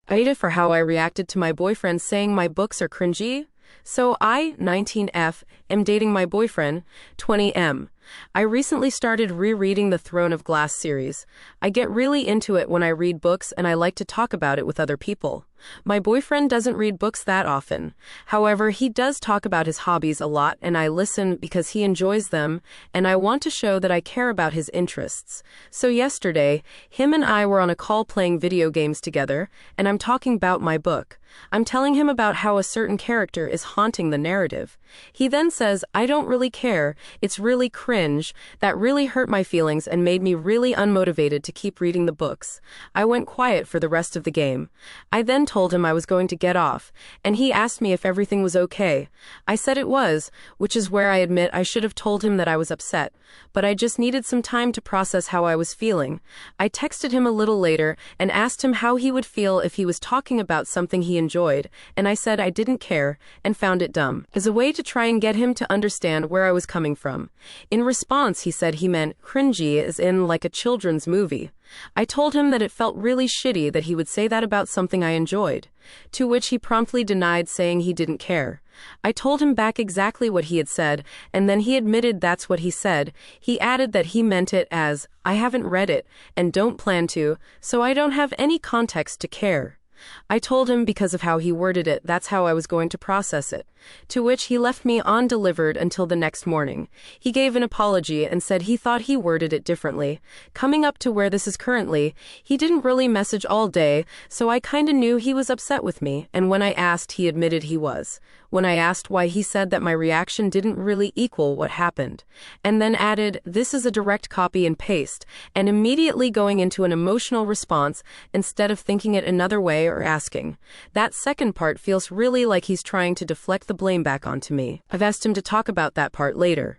AITA for how I reacted to my boyfriend saying my books are cringy. So I, 19F, am dating my boyfriend, 20M. I recently started rereading the Throne of Glass series. I get really into it when I read books and I like to talk about it with other people. My boyfriend doesn't read books that often. However, he does talk about his hobbies a lot and I listen because he enjoys them and I want to show that I care about his interests. So yesterday, him and I were on a call playing video games together and I'm talking about my book. I'm telling him about how a certain character is haunting the narrative. He then says, "I don't really care, it's really cringe." That really hurt my feelings and made me really unmotivated to keep reading the books. I went quiet for the rest of the game. I then told him I was going to get off, and he asked me if everything was okay. I said it was, which is where I admit I should have told him that I was upset, but I just needed some time to process how I was feeling. I texted him a little later and asked him how he would feel if he was talking about something he enjoyed, and I said I didn't care and found it dumb, as a way to try and get him to understand where I was coming from. In response, he said he meant cringy as in like a children's movie. I told him that it felt really shitty that he would say that about something I enjoyed, to which he promptly denied, saying he didn't care. I told him back exactly what he had said, and then he admitted that's what he said. He added that he meant it as, "I haven't read it, and don't plan to, so I don't have any context to care." I told him because of how he worded it, that's how I was going to process it. To which he left me undelivered until the next morning. He gave an apology and said he thought he worded it differently. Coming up to where this is currently, he didn't really message all day, so I kinda knew he was upset with me, and when I asked, he admitted he was. When I asked why, he said that my reaction didn't really equal what happened, and then added, "This is a direct copy and paste," and immediately going into an emotional response instead of thinking it another way or asking. That second part feels really like he's trying to deflect the blame back onto me. I've asked him to talk about that part later.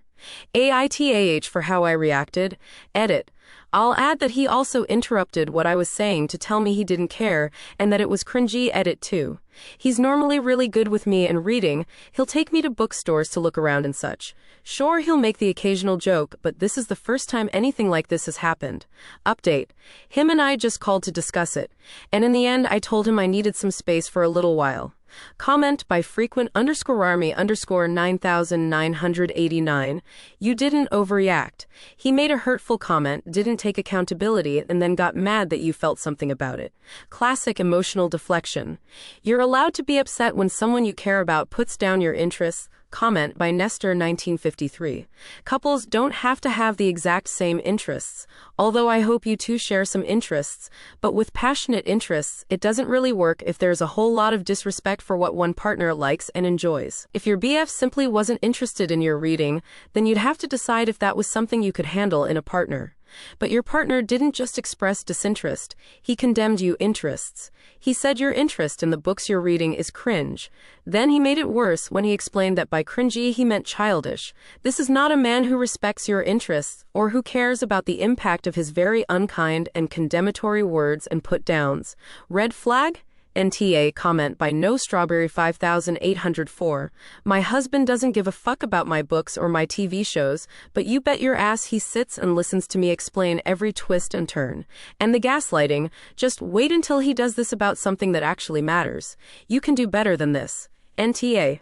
AITA for how I reacted. Edit. I'll add that he also interrupted what I was saying to tell me he didn't care and that it was cringy. Edit 2. He's normally really good with me and reading. He'll take me to bookstores to look around and such. Sure, he'll make the occasional joke, but this is the first time anything like this has happened. Update. Him and I just called to discuss it, and in the end I told him I needed some space for a little while. Comment by frequent_army_9989. You didn't overreact. He made a hurtful comment, didn't take accountability, and then got mad that you felt something about it. Classic emotional deflection. You're allowed to be upset when someone you care about puts down your interests. Comment by Nestor 1953. Couples don't have to have the exact same interests, although I hope you two share some interests, but with passionate interests, it doesn't really work if there's a whole lot of disrespect for what one partner likes and enjoys. If your BF simply wasn't interested in your reading, then you'd have to decide if that was something you could handle in a partner. But your partner didn't just express disinterest, he condemned you interests. He said your interest in the books you're reading is cringe. Then he made it worse when he explained that by cringy he meant childish. This is not a man who respects your interests, or who cares about the impact of his very unkind and condemnatory words and put-downs. Red flag? NTA comment by No Strawberry 5804. My husband doesn't give a fuck about my books or my TV shows, but you bet your ass he sits and listens to me explain every twist and turn. And the gaslighting, just wait until he does this about something that actually matters. You can do better than this. NTA.